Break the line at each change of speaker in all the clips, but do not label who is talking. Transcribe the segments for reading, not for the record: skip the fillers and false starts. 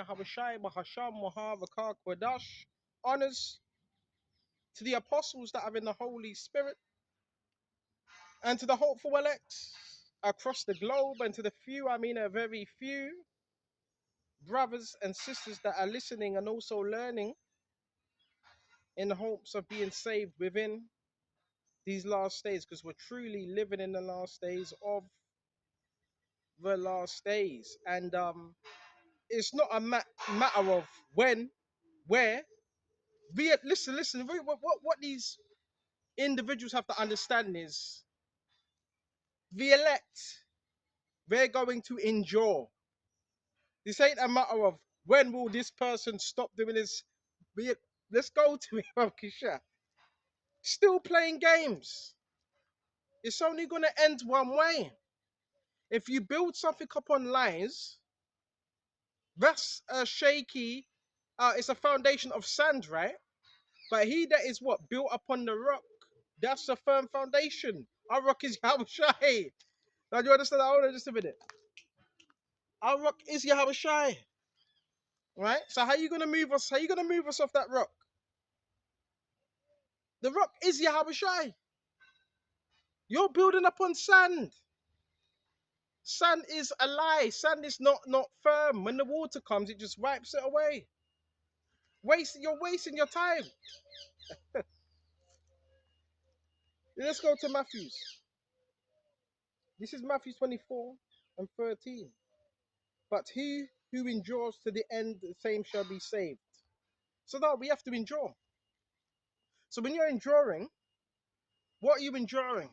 Yahushai, Mahasham, Mahavakar, Kwadash. Honors to the apostles that are in the Holy Spirit, and to the hopeful elect across the globe, and to the few, I mean a very few, brothers and sisters that are listening and also learning in the hopes of being saved within these last days, because we're truly living in the last days of the last days. And it's not a matter of when, where. Listen. What these individuals have to understand is the elect, they're going to endure. This ain't a matter of when will this person stop doing this. Let's go to it, Kisha. Still playing games. It's only going to end one way. If you build something up on lies, that's a shaky, it's a foundation of sand, right? But he that is what? Built upon the rock, that's a firm foundation. Our rock is Yahushai. Now, do you understand that? Hold on just a minute. Our rock is Yahushai. Right? So how you gonna move us? How you gonna move us off that rock? The rock is Yahushai. You're building upon sand. Sand is a lie. Sand is not firm. When the water comes, it just wipes it away. You're wasting your time. Let's go to Matthew's. This is Matthew 24 and 13. But he who endures to the end, the same shall be saved. So now we have to endure. So when you're enduring, what are you enduring?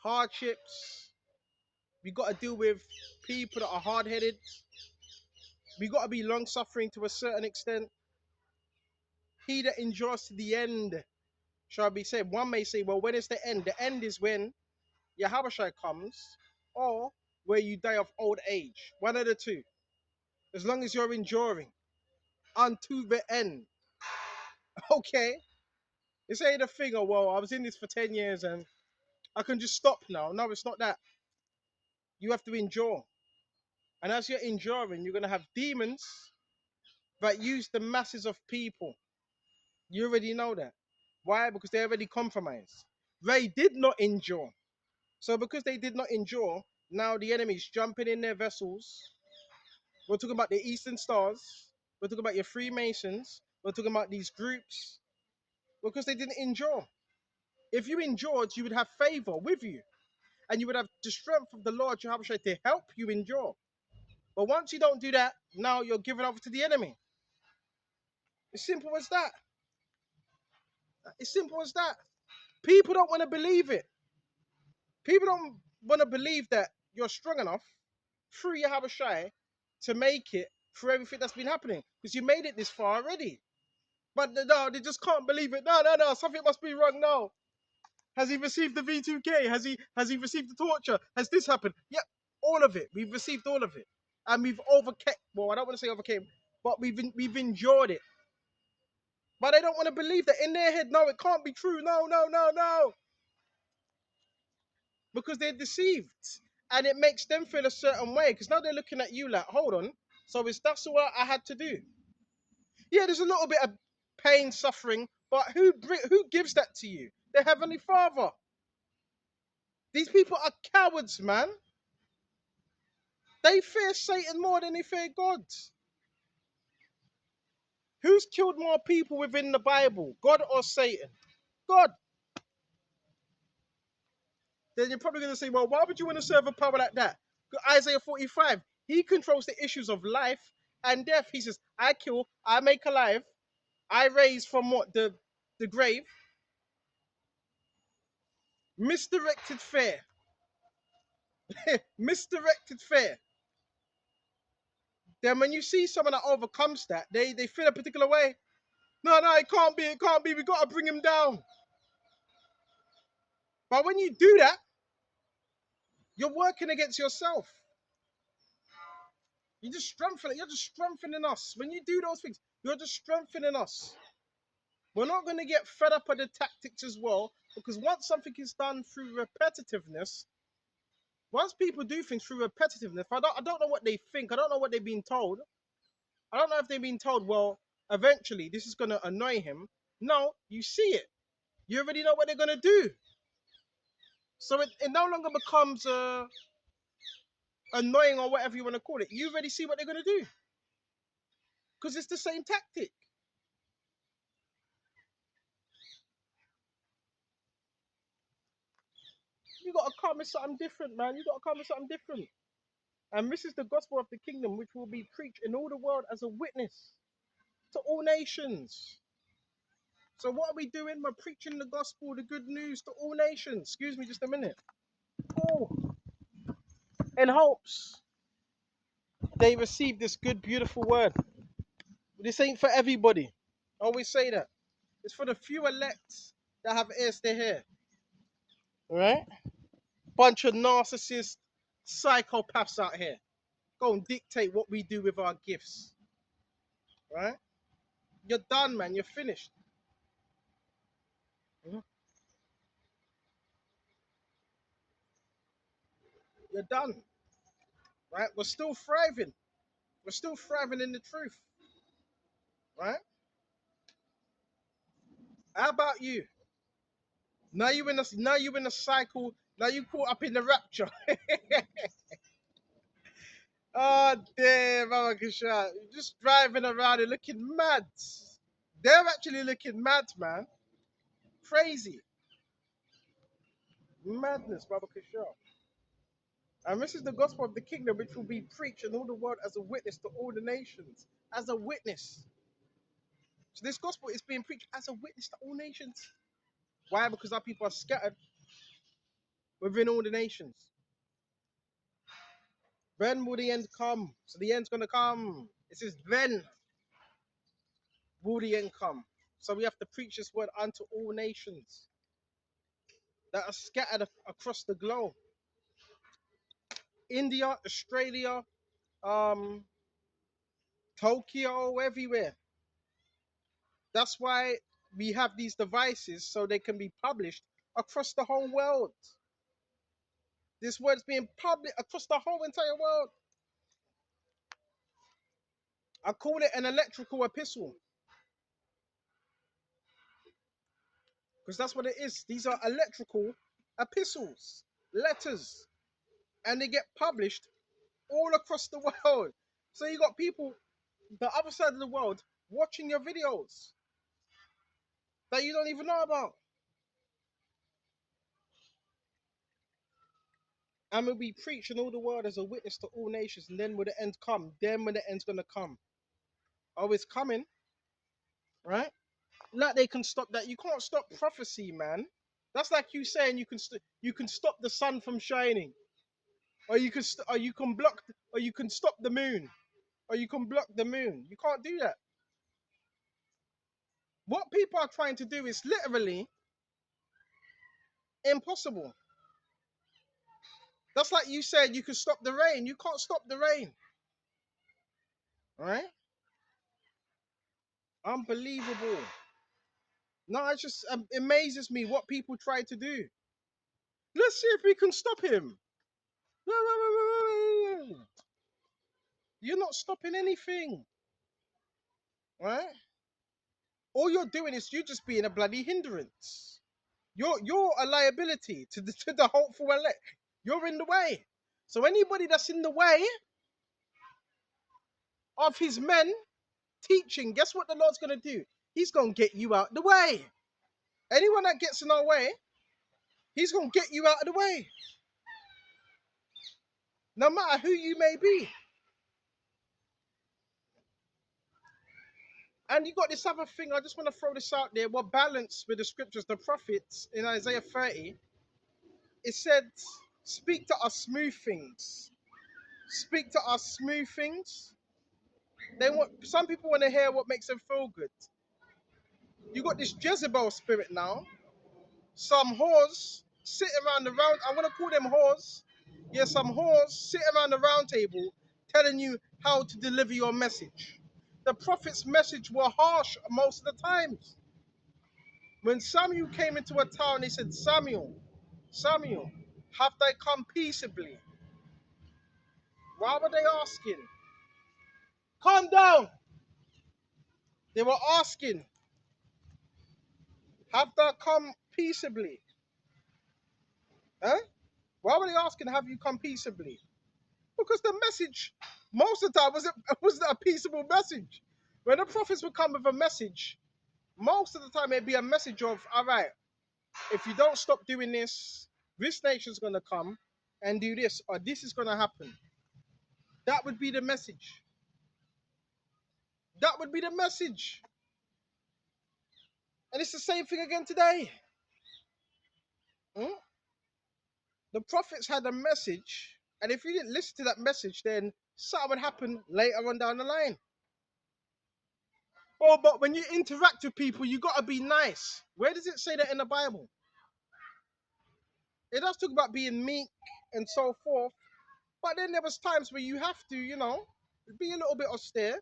Hardships. We got to deal with people that are hard-headed. We got to be long-suffering to a certain extent. He that endures to the end shall be saved. One may say, well, when is the end? The end is when Yahushua comes, or where you die of old age. One of the two. As long as you're enduring unto the end. Okay? This ain't a thing, oh, well, I was in this for 10 years and I can just stop now. No, it's not that. You have to endure. And as you're enduring, you're going to have demons that use the masses of people. You already know that. Why? Because they already compromised. They did not endure. So because they did not endure, now the enemy's jumping in their vessels. We're talking about the Eastern Stars. We're talking about your Freemasons. We're talking about these groups. Because they didn't endure. If you endured, you would have favor with you. And you would have the strength of the Lord Jehovah to help you endure. But once you don't do that, now you're giving over to the enemy. It's simple as that. It's simple as that. People don't want to believe it. People don't want to believe that you're strong enough through your Yahushai to make it through everything that's been happening. Because you made it this far already. But no, they just can't believe it. No, something must be wrong. No. Has he received the V2K? Has he received the torture? Has this happened? Yep, all of it. We've received all of it. And we've overcame, well, I don't want to say overcame, but we've endured it. But they don't want to believe that in their head. No, it can't be true. No. Because they're deceived. And it makes them feel a certain way. Because now they're looking at you like, hold on. So that's all I had to do. Yeah, there's a little bit of pain, suffering. But who gives that to you? The Heavenly Father. These people are cowards, man. They fear Satan more than they fear God. Who's killed more people within the Bible? God or Satan? God. Then you're probably going to say, well, why would you want to serve a power like that? Isaiah 45, he controls the issues of life and death. He says, I kill, I make alive, I raise from what? The grave. Misdirected fear. Misdirected fear. Then when you see someone that overcomes that, they feel a particular way. No, it can't be, we got to bring him down. But when you do that, you're working against yourself. You're just strengthening us. When you do those things, you're just strengthening us. We're not going to get fed up of the tactics as well, because once something is done through repetitiveness, once people do things through repetitiveness, I don't know what they think. I don't know what they've been told. I don't know if they've been told, well, eventually this is going to annoy him. No, you see it. You already know what they're going to do. So it no longer becomes annoying or whatever you want to call it. You already see what they're going to do. Because it's the same tactic. You got to come with something different, man. You got to come with something different. And this is the gospel of the kingdom, which will be preached in all the world as a witness to all nations. So what are we doing? We're preaching the gospel, the good news to all nations. Excuse me just a minute. Oh, in hopes they receive this good, beautiful word. This ain't for everybody. I always say that. It's for the few elect that have ears to hear. Alright? Bunch of narcissists, psychopaths out here. Go and dictate what we do with our gifts. Right? You're done, man. You're finished. You're done. Right? We're still thriving. We're still thriving in the truth. Right? How about you? Now you in a cycle. Now you caught up in the rapture. Oh damn, Mama Kisha. Just driving around and looking mad. They're actually looking mad, man. Crazy. Madness, Baba Kisha. And this is the gospel of the kingdom which will be preached in all the world as a witness to all the nations. As a witness. So this gospel is being preached as a witness to all nations. Why? Because our people are scattered within all the nations. When will the end come? So the end's gonna come. It says then will the end come. So we have to preach this word unto all nations that are scattered across the globe. India, Australia, um, Tokyo, everywhere. That's why we have these devices so they can be published across the whole world. This word's being published across the whole entire world. I call it an electrical epistle because that's what it is. These are electrical epistles, letters, and they get published all across the world. So you got people the other side of the world watching your videos that you don't even know about. And will be preached in all the world as a witness to all nations. And then when the end come, then when the end's gonna come. Oh, it's coming, right? Like they can stop that. You can't stop prophecy, man. That's like you saying you can stop the sun from shining, or or you can block, or you can stop the moon, or you can block the moon. You can't do that. What people are trying to do is literally impossible. That's like you said you can stop the rain. You can't stop the rain, right? Unbelievable. No, it just amazes me what people try to do. Let's see if we can stop him. You're not stopping anything, right? All you're doing is you just being a bloody hindrance. You're a liability to the hopeful elect. You're in the way. So anybody that's in the way of his men teaching, guess what the Lord's gonna do? He's gonna get you out the way. Anyone that gets in our way, he's gonna get you out of the way. No matter who you may be. And you got this other thing, I just want to throw this out there. What balance with the scriptures, the prophets in Isaiah 30, it said, speak to us smooth things. Speak to us smooth things. Some people want to hear what makes them feel good. You got this Jezebel spirit now. Some whores sitting around the round, I'm gonna call them whores. Yeah, some whores sitting around the round table telling you how to deliver your message. The prophet's message were harsh most of the times. When Samuel came into a town, he said, Samuel, have they come peaceably? Why were they asking? Calm down. They were asking, have thou come peaceably? Huh? Why were they asking, have you come peaceably? Because the message, most of the time, wasn't a peaceable message. When the prophets would come with a message, most of the time it'd be a message of, all right, if you don't stop doing this nation's going to come and do this, or this is going to happen. That would be the message. That would be the message. And it's the same thing again today. Hmm? The prophets had a message, and if you didn't listen to that message, then something would happen later on down the line. Oh, but when you interact with people, you got to be nice. Where does it say that in the Bible? It does talk about being meek and so forth, but then there was times where you have to, be a little bit austere.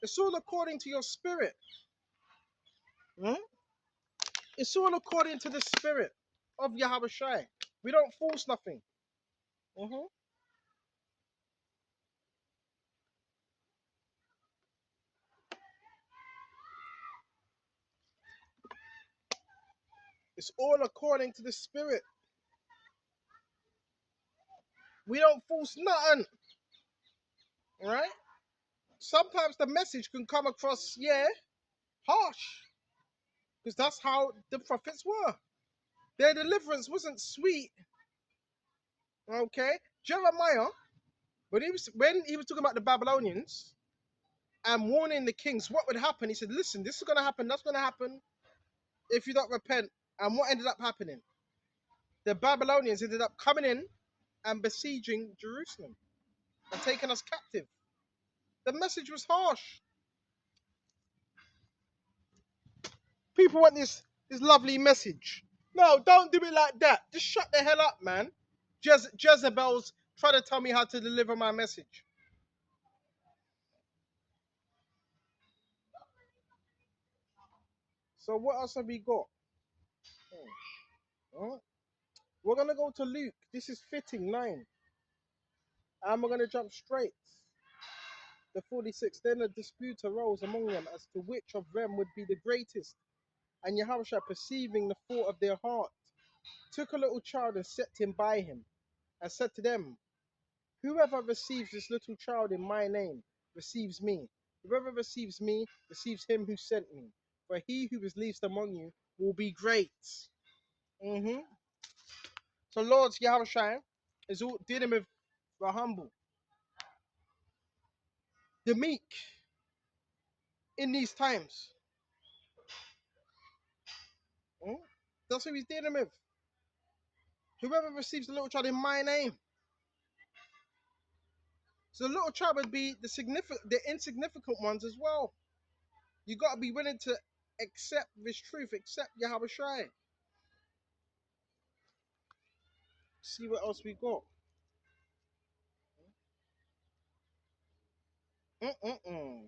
It's all according to your spirit. Hmm? It's all according to the spirit of Yahweh Shai. We don't force nothing. Mhm. It's all according to the spirit. We don't force nothing, right? Sometimes the message can come across, harsh, because that's how the prophets were. Their deliverance wasn't sweet, okay? Jeremiah, when he was talking about the Babylonians and warning the kings what would happen, he said, listen, this is going to happen, that's going to happen if you don't repent. And what ended up happening? The Babylonians ended up coming in and besieging Jerusalem and taking us captive. The message was harsh. People want this lovely message. No, don't do it like that. Just shut the hell up, man. Jezebel's trying to tell me how to deliver my message. So what else have we got? Oh, we're gonna go to Luke. This is fitting 9, and we're gonna jump straight. The 46. Then a dispute arose among them as to which of them would be the greatest. And Yahushua, perceiving the thought of their heart, took a little child and set him by him, and said to them, whoever receives this little child in my name receives me. Whoever receives me receives him who sent me. For he who is least among you will be great. hmm So Lord Yahushua is all dealing with the humble, the meek in these times. Mm? That's what he's dealing with. Whoever receives the little child in my name. So the little child would be the insignificant ones as well. You got to be willing to accept this truth, accept Yahweh Shai. See what else we got. Mm-mm-mm.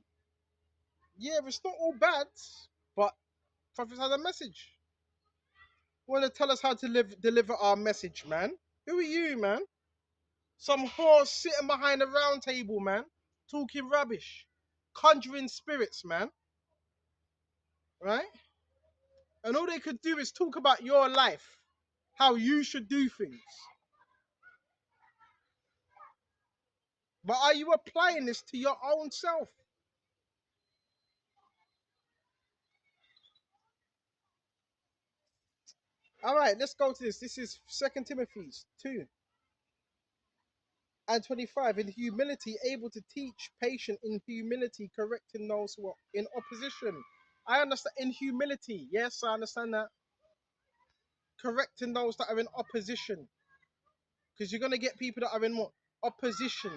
Yeah, it's not all bad, but prophets had a message. Want to tell us how to deliver our message, man? Who are you, man? Some horse sitting behind a round table, man, talking rubbish, conjuring spirits, man. Right? And all they could do is talk about your life, how you should do things. But are you applying this to your own self? All right, let's go to this. This is 2 Timothy 2 and 25. In humility, able to teach, patient in humility, correcting those who are in opposition. I understand in humility. Yes, I understand that. Correcting those that are in opposition. Because you're going to get people that are in what? Opposition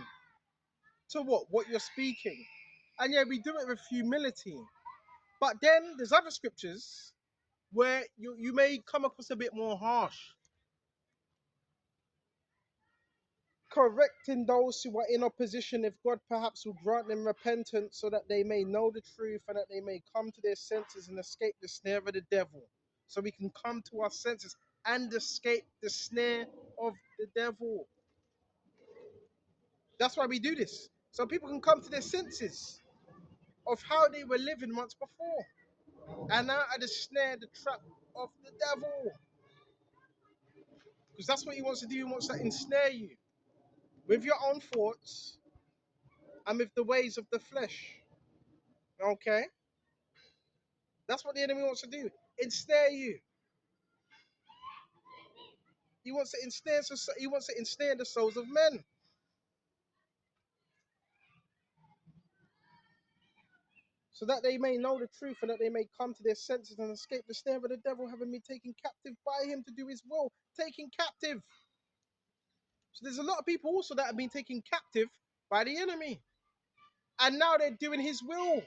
to what? What you're speaking. And yeah, we do it with humility. But then there's other scriptures where you may come across a bit more harsh. Correcting those who are in opposition, if God perhaps will grant them repentance so that they may know the truth and that they may come to their senses and escape the snare of the devil. So we can come to our senses and escape the snare of the devil. That's why we do this. So people can come to their senses of how they were living once before. And now at the snare, the trap of the devil. Because that's what he wants to do. He wants to ensnare you with your own thoughts and with the ways of the flesh. Okay? That's what the enemy wants to do. Ensnare you. He wants to ensnare the souls of men. So that they may know the truth and that they may come to their senses and escape the snare of the devil, having been taken captive by him to do his will. Taken captive. So there's a lot of people also that have been taken captive by the enemy. And now they're doing his will.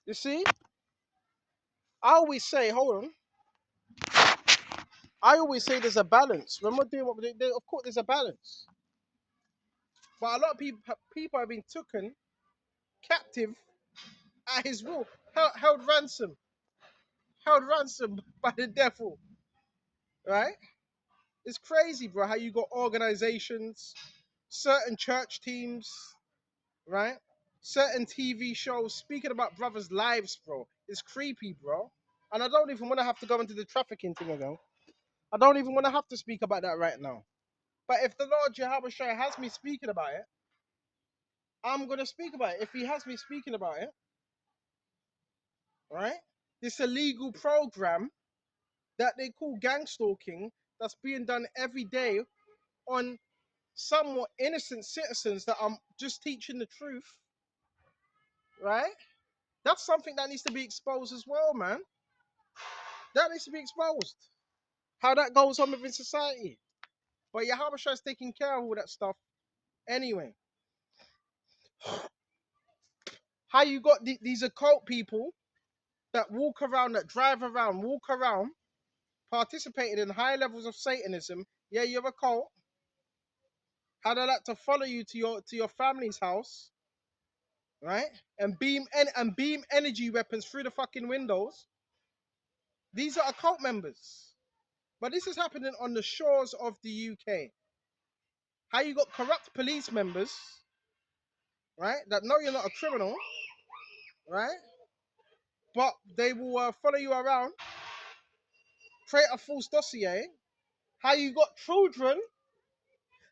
You see? I always say, hold on. I always say there's a balance. When we're doing what we're doing, of course there's a balance. But a lot of people have been taken captive at his will, held ransom by the devil, right? It's crazy, bro, how you got organizations, certain church teams, right? Certain TV shows speaking about brothers' lives, bro. It's creepy, bro. And I don't even want to have to go into the trafficking thing again. I don't even want to have to speak about that right now. But if the Lord Jehovah Shai has me speaking about it, I'm going to speak about it. If he has me speaking about it, right? This illegal program that they call gang stalking that's being done every day on somewhat innocent citizens that are just teaching the truth, right? That's something that needs to be exposed as well, man. That needs to be exposed. How that goes on within society. But Yahweh is taking care of all that stuff anyway. How you got these occult people that walk around, that drive around, walk around, participating in high levels of Satanism. Yeah, you're a cult. How they like to follow you to your family's house, right? And beam energy weapons through the fucking windows. These are occult members. But this is happening on the shores of the UK. How you got corrupt police members, right? That know you're not a criminal, right? But they will follow you around, create a false dossier. How you got children?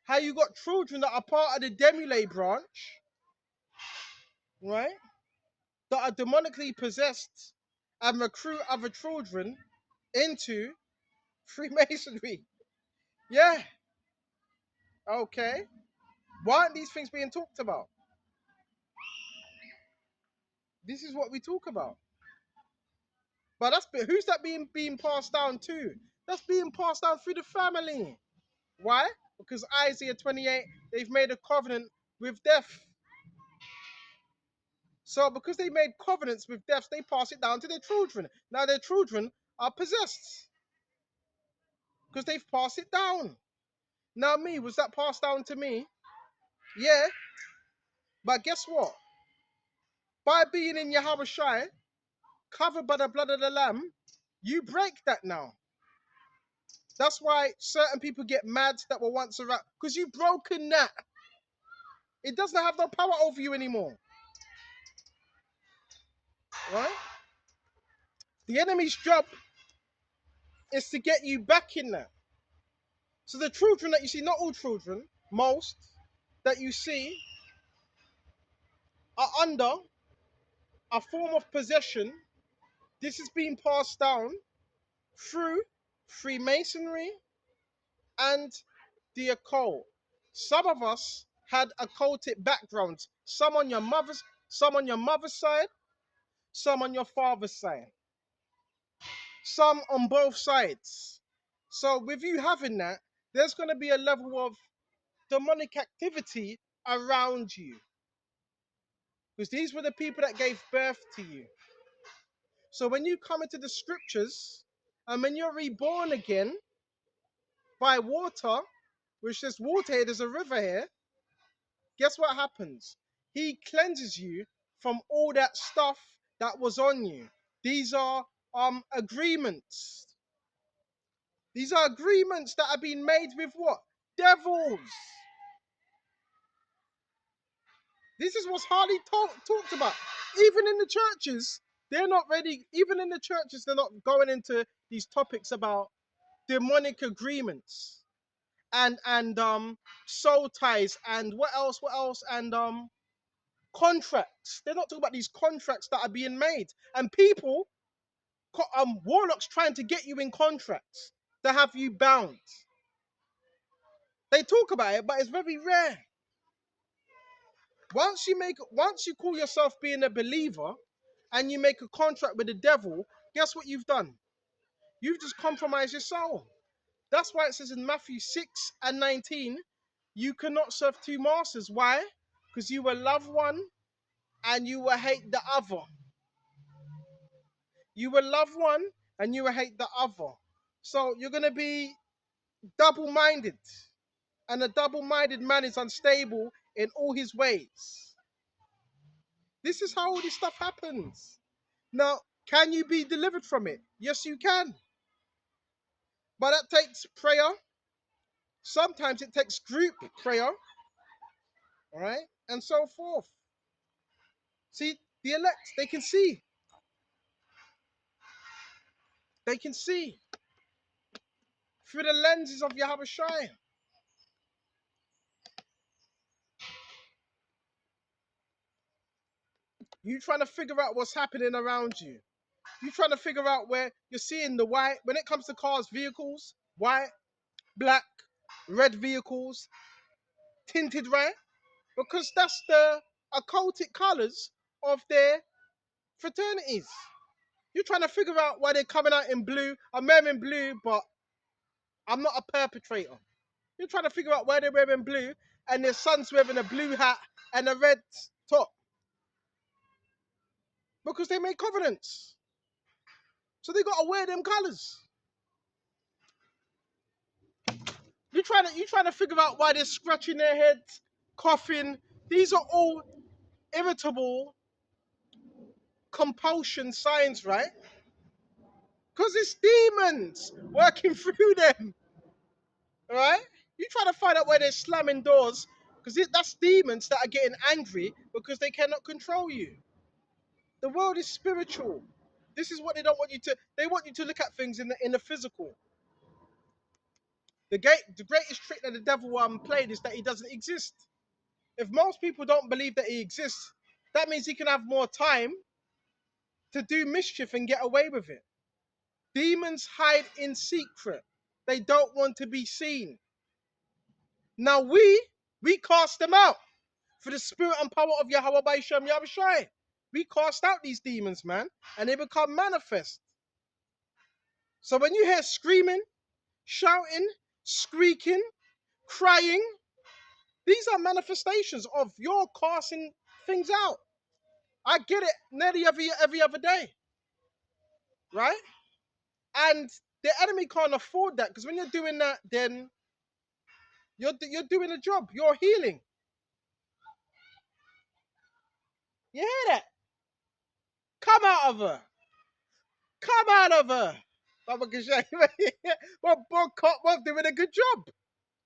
How you got children that are part of the Demule branch, right? That are demonically possessed and recruit other children into Freemasonry. Yeah, okay. Why aren't these things being talked about? This is what we talk about. But who's that being passed down to? That's being passed down through the family. Why? Because Isaiah 28, they've made a covenant with death. So because they made covenants with death, they pass it down to their children. Now their children are possessed because they've passed it down. Now was that passed down to me? Yeah. But guess what? By being in Yahweh Shai, covered by the blood of the Lamb, you break that now. That's why certain people get mad that were once around, because you've broken that. It doesn't have no power over you anymore. Right? The enemy's job is to get you back in there. So the children that you see, not all children, most that you see are under a form of possession. This is being passed down through Freemasonry and the occult. Some of us had occultic backgrounds. Some on your mother's side, some on your father's side, some on both sides. So with you having that, there's going to be a level of demonic activity around you. Because these were the people that gave birth to you. So when you come into the scriptures, and when you're reborn again by water, which there's water here, there's a river here, guess what happens? He cleanses you from all that stuff that was on you. These are agreements. These are agreements that have been made with what? Devils. This is what's hardly talked about. Even in the churches, they're not ready. Even in the churches, they're not going into these topics about demonic agreements and soul ties and what else and contracts. They're not talking about these contracts that are being made and people, warlocks trying to get you in contracts to have you bound. They talk about it, but it's very rare. Once you call yourself being a believer and you make a contract with the devil, guess what you've done? You've just compromised your soul. That's why it says in Matthew 6:19, you cannot serve two masters. Why? Because you will love one and you will hate the other. You will love one and you will hate the other. So you're going to be double-minded. And a double-minded man is unstable in all his ways. This is how all this stuff happens. Now, can you be delivered from it? Yes, you can. But that takes prayer. Sometimes it takes group prayer. All right? And so forth. See, the elect, they can see. They can see through the lenses of Yahweh Shai. You trying to figure out what's happening around you. You trying to figure out where you're seeing the white. When it comes to cars, vehicles, white, black, red vehicles, tinted red, because that's the occultic colors of their fraternities. You're trying to figure out why they're coming out in blue. I'm wearing blue, but I'm not a perpetrator. You're trying to figure out why they're wearing blue and their son's wearing a blue hat and a red top. Because they made covenants. So they got to wear them colors. You're trying to figure out why they're scratching their heads, coughing. These are all irritable compulsion signs, right? Because it's demons working through them, right? You try to find out where they're slamming doors, because that's demons that are getting angry because they cannot control you. The world is spiritual. This is what they don't want you to. They want you to look at things in the physical. The greatest trick that the devil played is that he doesn't exist. If most people don't believe that he exists, that means he can have more time to do mischief and get away with it. Demons hide in secret. They don't want to be seen. Now we cast them out for the spirit and power of Yahweh by Shem Yahushai. We cast out these demons, man, and they become manifest. So when you hear screaming, shouting, squeaking, crying, these are manifestations of your casting things out. I get it nearly every other day, right? And the enemy can't afford that, because when you're doing that, then you're doing a job. You're healing. You hear that? Come out of her. Come out of her. We're doing a good job.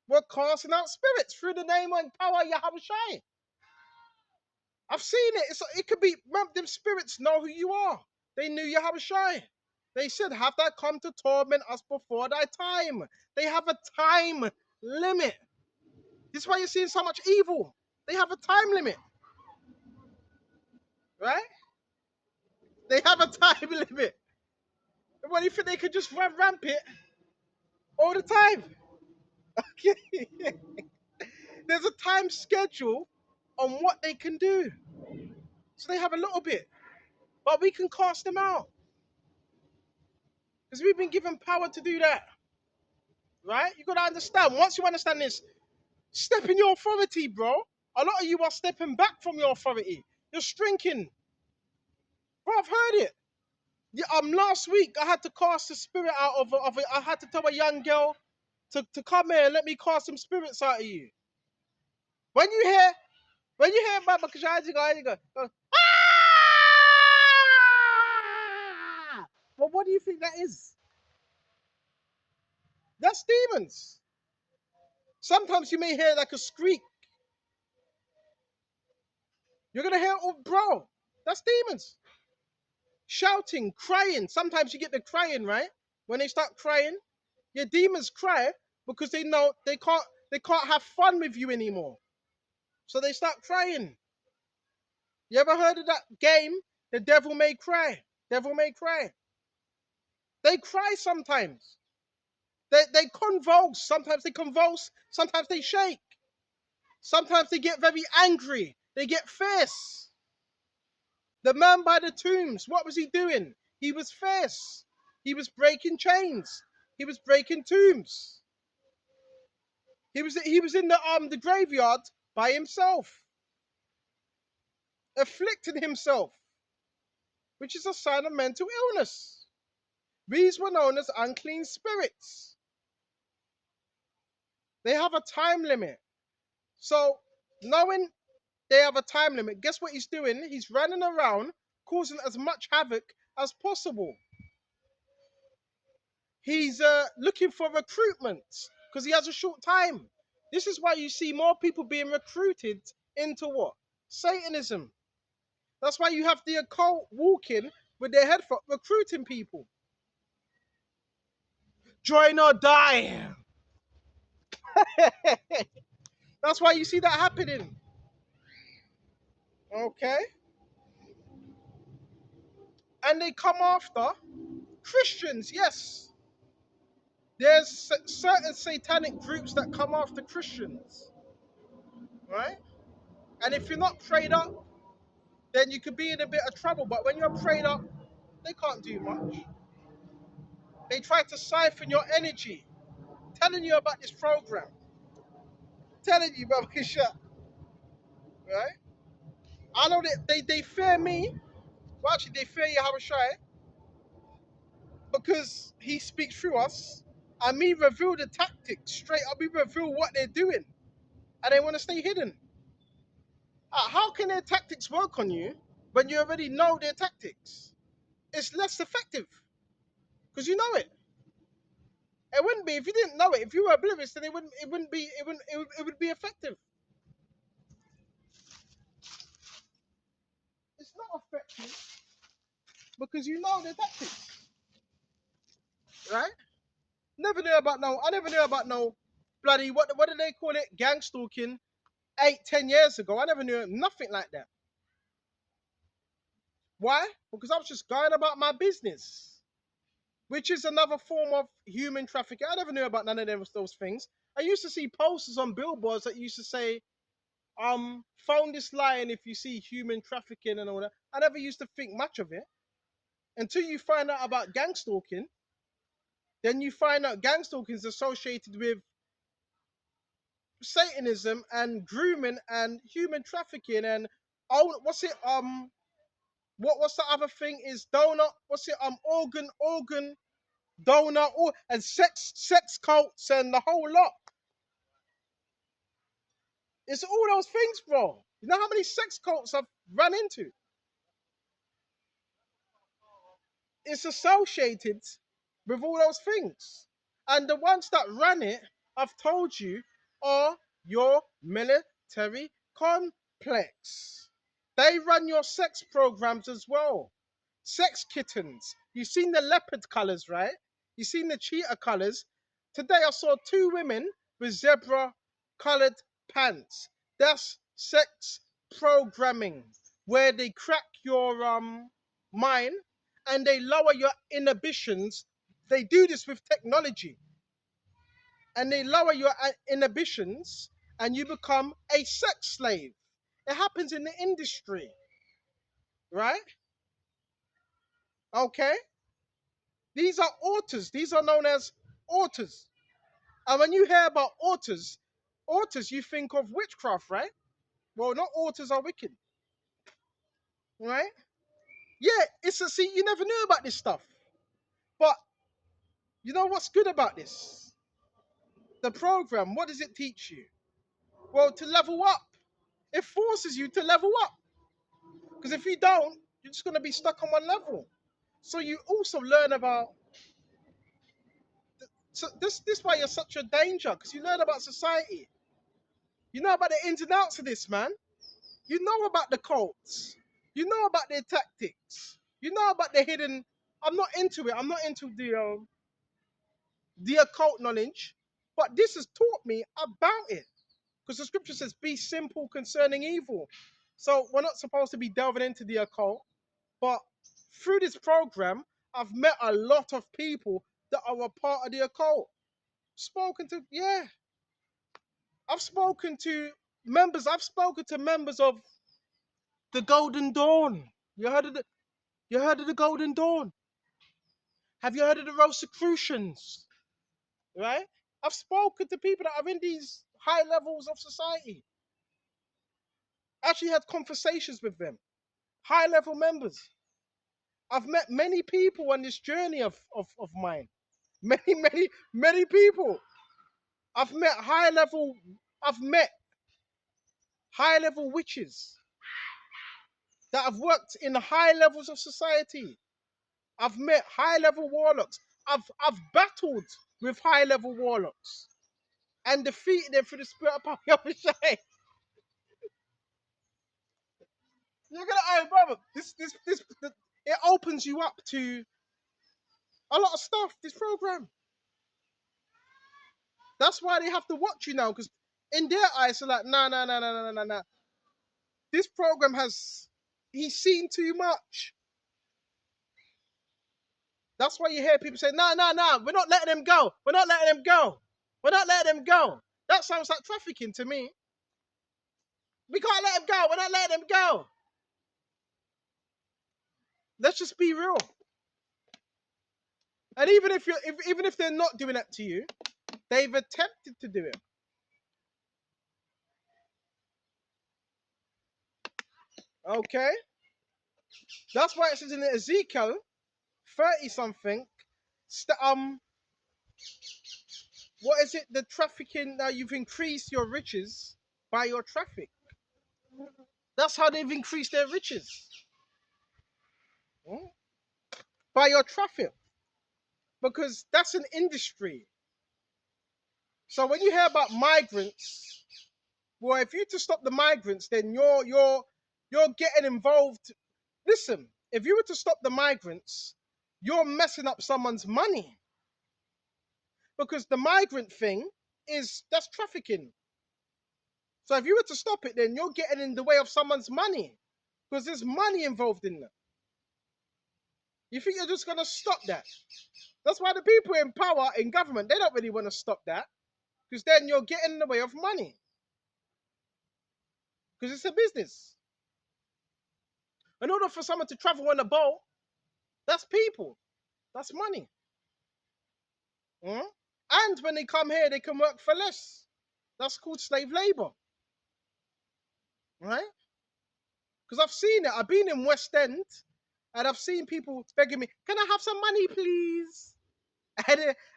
We're casting out spirits through the name and power of Yahweh Shai. I've seen it. It could be, them spirits know who you are. They knew Yahweh Shai. They said, have that come to torment us before thy time. They have a time limit. This is why you're seeing so much evil. They have a time limit. Right? They have a time limit. What do you think they could just run rampant all the time? Okay. There's a time schedule on what they can do. So they have a little bit. But we can cast them out. Because we've been given power to do that. Right? You got to understand. Once you understand this, step in your authority, bro. A lot of you are stepping back from your authority. You're shrinking. Bro, I've heard it. Yeah, last week I had to cast the spirit out of it. I had to tell a young girl to come here and let me cast some spirits out of you. When you hear Baba Kashai, you go, ah! Well, what do you think that is? That's demons. Sometimes you may hear like a squeak. You're gonna hear, oh, bro, that's demons shouting, crying. Sometimes you get the crying, right? When they start crying, your demons cry because they know they can't have fun with you anymore. So they start crying. You ever heard of that game? The devil may cry. Devil may cry. They cry sometimes. They convulse. Sometimes they convulse. Sometimes they shake. Sometimes they get very angry. They get fierce. The man by the tombs, what was he doing? He was fierce. He was breaking chains. He was breaking tombs. He was in the graveyard by himself, afflicting himself, which is a sign of mental illness. These were known as unclean spirits. They have a time limit. So, knowing they have a time limit, guess what he's doing? He's running around causing as much havoc as possible. He's looking for recruitment because he has a short time. This is why you see more people being recruited into what? Satanism. That's why you have the occult walking with their head for recruiting people. Join or die. That's why you see that happening. Okay? And they come after Christians, yes. There's certain satanic groups that come after Christians, right? And if you're not prayed up, then you could be in a bit of trouble. But when you're prayed up, they can't do much. They try to siphon your energy, telling you about this program, telling you about Kisha, right? I know that they fear me. Well, actually, they fear Yahushua because he speaks through us. And me reveal the tactics straight up. We reveal what they're doing. And they want to stay hidden. How can their tactics work on you when you already know their tactics? It's less effective because you know it. It wouldn't be if you didn't know it. If you were oblivious, then it would be effective. It's not effective because you know their tactics, right? I never knew about no bloody what do they call it? Gang stalking 8, 10 years ago. I never knew nothing like that. Why? Because I was just going about my business, which is another form of human trafficking. I never knew about none of those things. I used to see posters on billboards that used to say, phone this line if you see human trafficking and all that. I never used to think much of it until you find out about gang stalking. Then you find out gang stalking is associated with Satanism and grooming and human trafficking and what's it what's the other thing is donor what's it organ donor and sex cults and the whole lot. It's all those things, bro. You know how many sex cults I've run into? It's associated with all those things. And the ones that run it, I've told you, are your military complex. They run your sex programs as well. Sex kittens. You've seen the leopard colors, right? You've seen the cheetah colors. Today I saw 2 women with zebra colored pants. That's sex programming, where they crack your mind and they lower your inhibitions. They do this with technology and they lower your inhibitions and you become a sex slave. It happens in the industry, right? Okay? These are altars. These are known as altars. And when you hear about altars, you think of witchcraft, right? Well, not altars are wicked, right? Yeah, see, you never knew about this stuff. But you know what's good about this? The program, what does it teach you? Well, to level up. It forces you to level up. Because if you don't, you're just going to be stuck on one level. So you also learn about. So this is why you're such a danger, because you learn about society. You know about the ins and outs of this, man. You know about the cults. You know about their tactics. You know about the hidden. I'm not into it. I'm not into the occult knowledge, but this has taught me about it. Because the scripture says, be simple concerning evil. So we're not supposed to be delving into the occult. But through this program, I've met a lot of people that are a part of the occult. Spoken to, yeah. I've spoken to I've spoken to members of the Golden Dawn. You heard of the Golden Dawn? Have you heard of the Rosicrucians? Right? I've spoken to people that are in these high levels of society. Actually had conversations with them. High level members. I've met many people on this journey of mine. Many, many, many people. I've met I've met high level witches that have worked in the high levels of society. I've met high level warlocks. I've battled with high level warlocks and defeated them through the spirit of power. You're gonna, hey, brother, it opens you up to a lot of stuff. This program. That's why they have to watch you now, because in their eyes, they're like, nah, nah, nah, nah, nah, nah, nah. This program he's seen too much. That's why you hear people say, no, no, no, we're not letting them go. We're not letting them go. We're not letting them go. That sounds like trafficking to me. We can't let them go. We're not letting them go. Let's just be real. And even if they're not doing that to you, they've attempted to do it. Okay? That's why it says in Ezekiel 30 something, what is it? The trafficking, you've increased your riches by your traffic. That's how they've increased their riches. Hmm? By your traffic. Because that's an industry. So when you hear about migrants, well, if you to stop the migrants, then you're getting involved. Listen, if you were to stop the migrants, you're messing up someone's money. Because the migrant thing that's trafficking. So if you were to stop it, then you're getting in the way of someone's money. Because there's money involved in that. You think you're just gonna stop that? That's why the people in power, in government, they don't really want to stop that. Because then you're getting in the way of money. Because it's a business. In order for someone to travel on a boat, that's people. That's money. Mm? And when they come here, they can work for less. That's called slave labor. Right? Because I've seen it. I've been in West End and I've seen people begging me, can I have some money, please?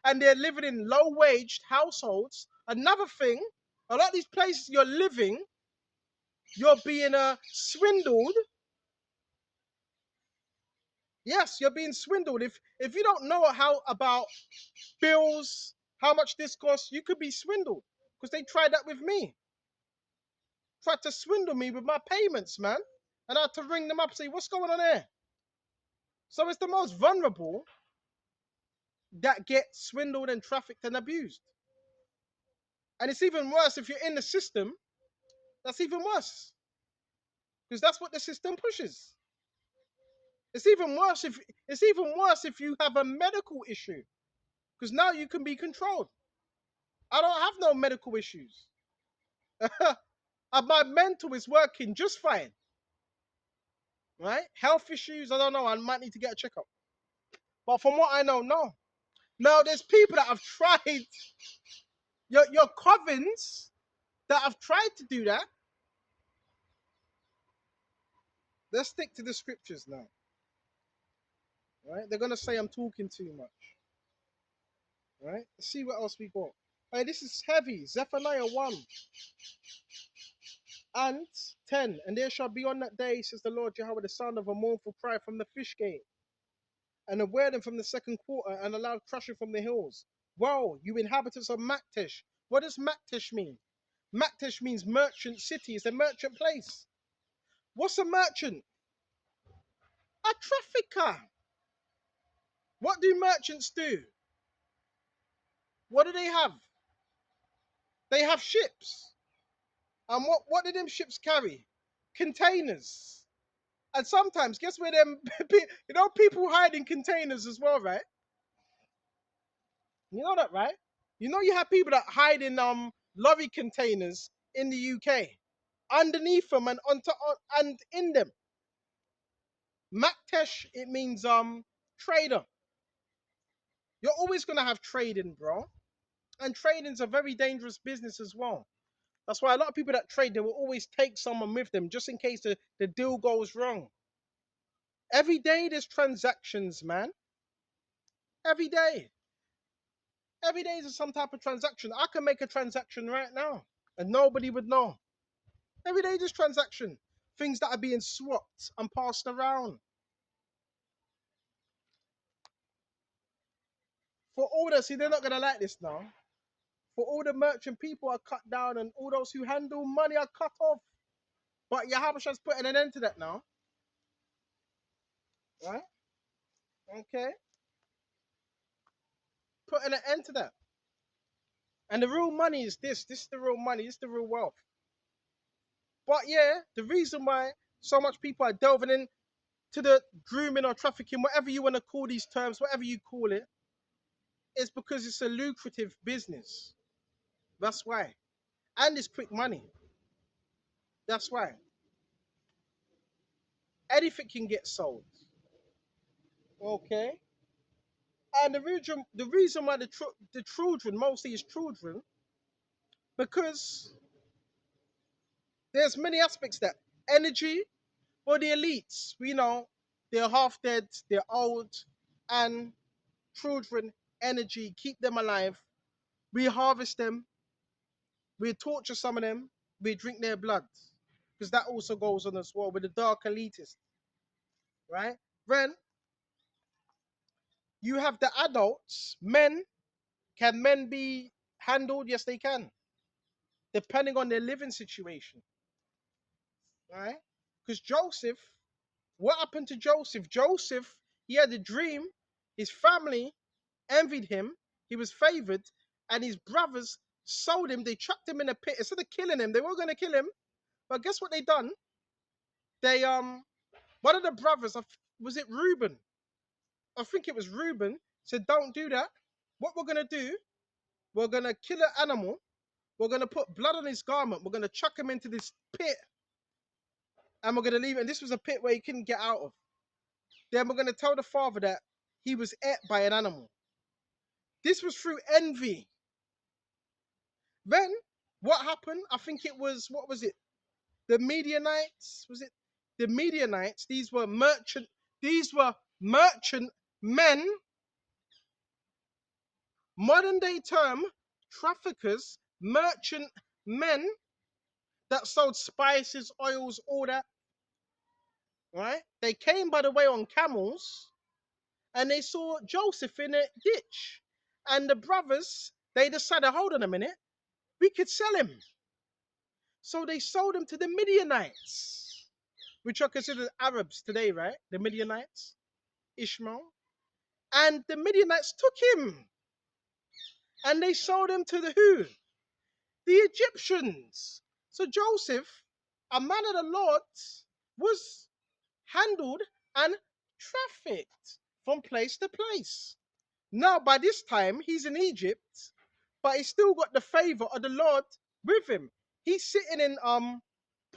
And they're living in low-waged households. Another thing, a lot of these places you're living, you're being swindled. Yes, you're being swindled. If you don't know about bills, how much this costs, you could be swindled. Because they tried that with me. Tried to swindle me with my payments, man. And I had to ring them up and say, what's going on there? So it's the most vulnerable that get swindled and trafficked and abused. And it's even worse if you're in the system. That's even worse. Because that's what the system pushes. It's even worse if you have a medical issue. Because now you can be controlled. I don't have no medical issues. My mental is working just fine. Right? Health issues, I don't know. I might need to get a checkup. But from what I know, no. Now, there's people that have tried, your covens that have tried to do that. Let's stick to the scriptures now. Right? They're going to say I'm talking too much. Right? Let's see what else we got. Hey, this is heavy. Zephaniah 1 and 10. And there shall be on that day, says the Lord Jehovah, the sound of a mournful cry from the fish gate, and a wailing from the second quarter, and a loud crashing from the hills. Woe, you inhabitants of Maktesh. What does Maktesh mean? Maktesh means merchant city. It's a merchant place. What's a merchant? A trafficker. What do merchants do? What do they have? They have ships. And what do them ships carry? Containers. And sometimes, guess where them, people hide in containers as well, right? You know that, right? You know you have people that hide in lorry containers in the UK, underneath them and and in them. Maktesh, it means trader. You're always gonna have trading, bro. And trading's a very dangerous business as well. That's why a lot of people that trade, they will always take someone with them just in case the deal goes wrong. Every day there's transactions, man. Every day. Every day is some type of transaction. I can make a transaction right now and nobody would know. Every day there's transaction. Things that are being swapped and passed around. For all the, see, they're not going to like this now. For all the merchant people are cut down and all those who handle money are cut off. But Yahabasha's putting an end to that now. Right? Okay. Putting an end to that. And the real money is this. This is the real money. This is the real wealth. But yeah, the reason why so much people are delving in to the grooming or trafficking, whatever you want to call these terms, whatever you call it, is because it's a lucrative business. That's why. And it's quick money. That's why. Anything can get sold. Okay? And the reason why the children, mostly is children, because there's many aspects that energy, or the elites, we know, they're half dead, they're old, and children, energy, keep them alive. We harvest them, we torture some of them, we drink their blood. Because that also goes on as well with the dark elitists, right? Then you have the adults, men. Can men be handled? Yes, they can, depending on their living situation, right? Because Joseph, what happened to Joseph? Joseph, he had a dream. His family envied him. He was favored, and his brothers sold him. They chucked him in a pit instead of killing him. They were going to kill him, but guess what they done? They one of the brothers, was it Reuben? I think it was Reuben. Said, "Don't do that. What we're gonna do? We're gonna kill an animal. We're gonna put blood on his garment. We're gonna chuck him into this pit, and we're gonna leave it. And this was a pit where he couldn't get out of. Then we're gonna tell the father that he was ate by an animal. This was through envy. Then what happened? I think it was, what was it? The Midianites? Was it the Midianites? These were merchant. These were merchant men. Modern day term, traffickers, merchant men that sold spices, oils, all that. Right? They came, by the way, on camels, and they saw Joseph in a ditch. And the brothers, they decided, hold on a minute, we could sell him. So they sold him to the Midianites, which are considered Arabs today, right? The Midianites, Ishmael. And the Midianites took him, and they sold him to the who? The Egyptians. So Joseph, a man of the Lord, was handled and trafficked from place to place. Now, by this time, he's in Egypt, but he's still got the favor of the Lord with him. He's sitting in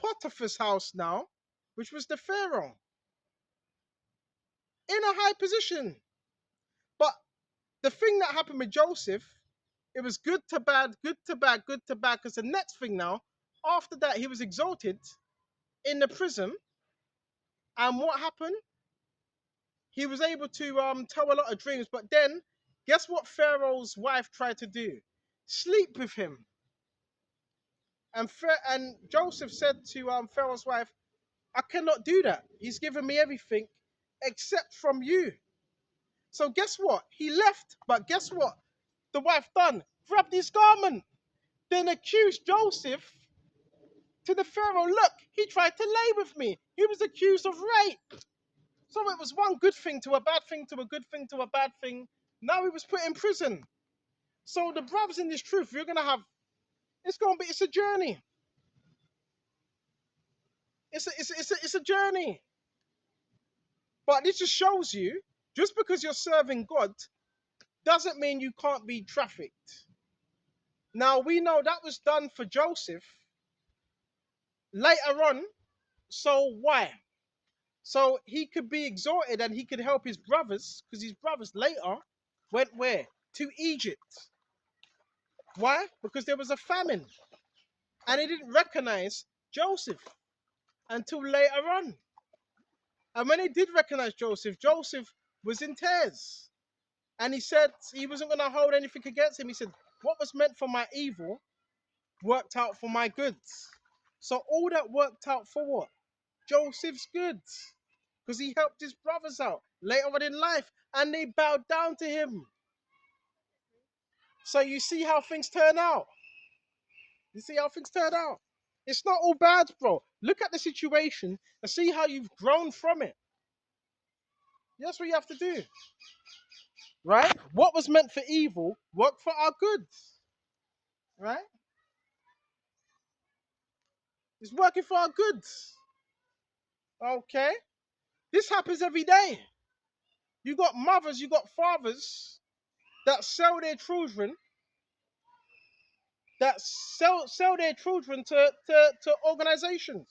Potiphar's house now, which was the Pharaoh, in a high position. But the thing that happened with Joseph, it was good to bad, good to bad, good to bad. Because the next thing now, after that, he was exalted in the prison. And what happened? He was able to tell a lot of dreams. But then, guess what Pharaoh's wife tried to do? Sleep with him. And Joseph said to Pharaoh's wife, I cannot do that. He's given me everything except from you. So guess what? He left, but guess what? The wife done? Grabbed his garment, then accused Joseph to the Pharaoh, look, he tried to lay with me. He was accused of rape. So it was one good thing to a bad thing to a good thing to a bad thing. Now he was put in prison. So the brothers in this truth, you're going to have, it's a journey. It's a journey. But this just shows you, just because you're serving God, doesn't mean you can't be trafficked. Now, we know that was done for Joseph later on. So why? So he could be exalted and he could help his brothers, because his brothers later went where? To Egypt. Why? Because there was a famine. And he didn't recognize Joseph until later on. And when he did recognize Joseph, Joseph was in tears. And he said he wasn't going to hold anything against him. He said, what was meant for my evil worked out for my goods. So all that worked out for what? Joseph's goods. Because he helped his brothers out later on in life. And they bowed down to him. So you see how things turn out. You see how things turn out. It's not all bad, bro. Look at the situation and see how you've grown from it. That's what you have to do. Right? What was meant for evil worked for our goods. Right? It's working for our goods. Okay? This happens every day. You got mothers, you got fathers that sell their children, that sell their children to organizations.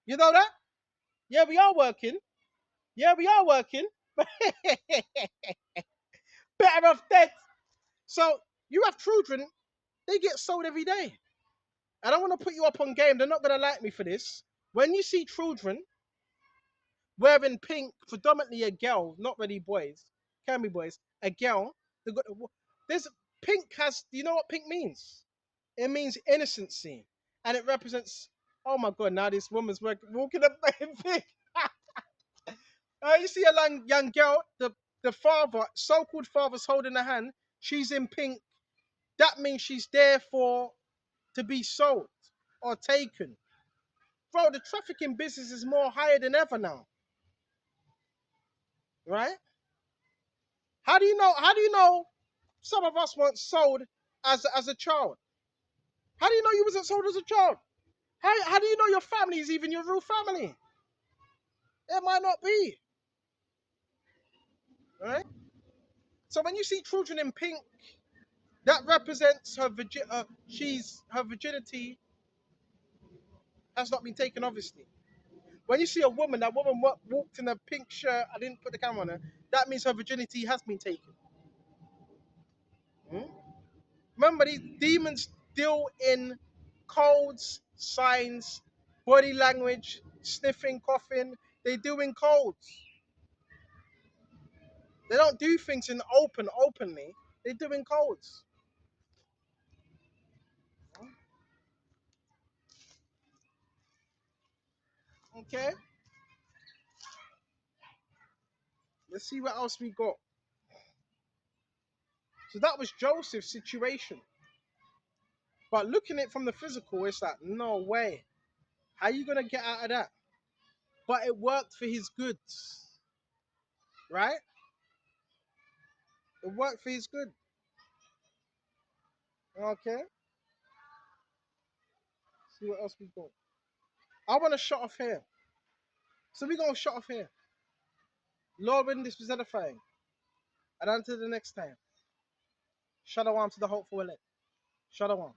You know that? Yeah, we are working. Yeah, we are working. Better off dead. So you have children, they get sold every day. I don't want to put you up on game. They're not going to like me for this. When you see children wearing pink, predominantly a girl, not really boys, can be boys, a girl, there's pink has, do you know what pink means? It means innocency. And it represents, oh my God, now this woman's walking up in pink. You see a young girl, the father, so-called father's holding her hand, she's in pink. That means she's there to be sold or taken. Bro, the trafficking business is more higher than ever now. Right? How do you know some of us weren't sold as a child? How do you know you wasn't sold as a child? How do you know your family is even your real family? It might not be. Right? So when you see children in pink, that represents her virginity has not been taken, obviously. When you see a woman, that woman walked in a pink shirt, I didn't put the camera on her, that means her virginity has been taken. Hmm? Remember, these demons deal in codes, signs, body language, sniffing, coughing. They deal in codes. They don't do things in openly. They do in codes. Okay? Let's see what else we got. So that was Joseph's situation. But looking at it from the physical, it's like, no way. How are you going to get out of that? But it worked for his goods. Right? It worked for his good. Okay? See what else we got. I want to shut off here. So we're going to shut off here. Lord, when this was edifying. And until the next time. Shalom to the hopeful elect. Shalom.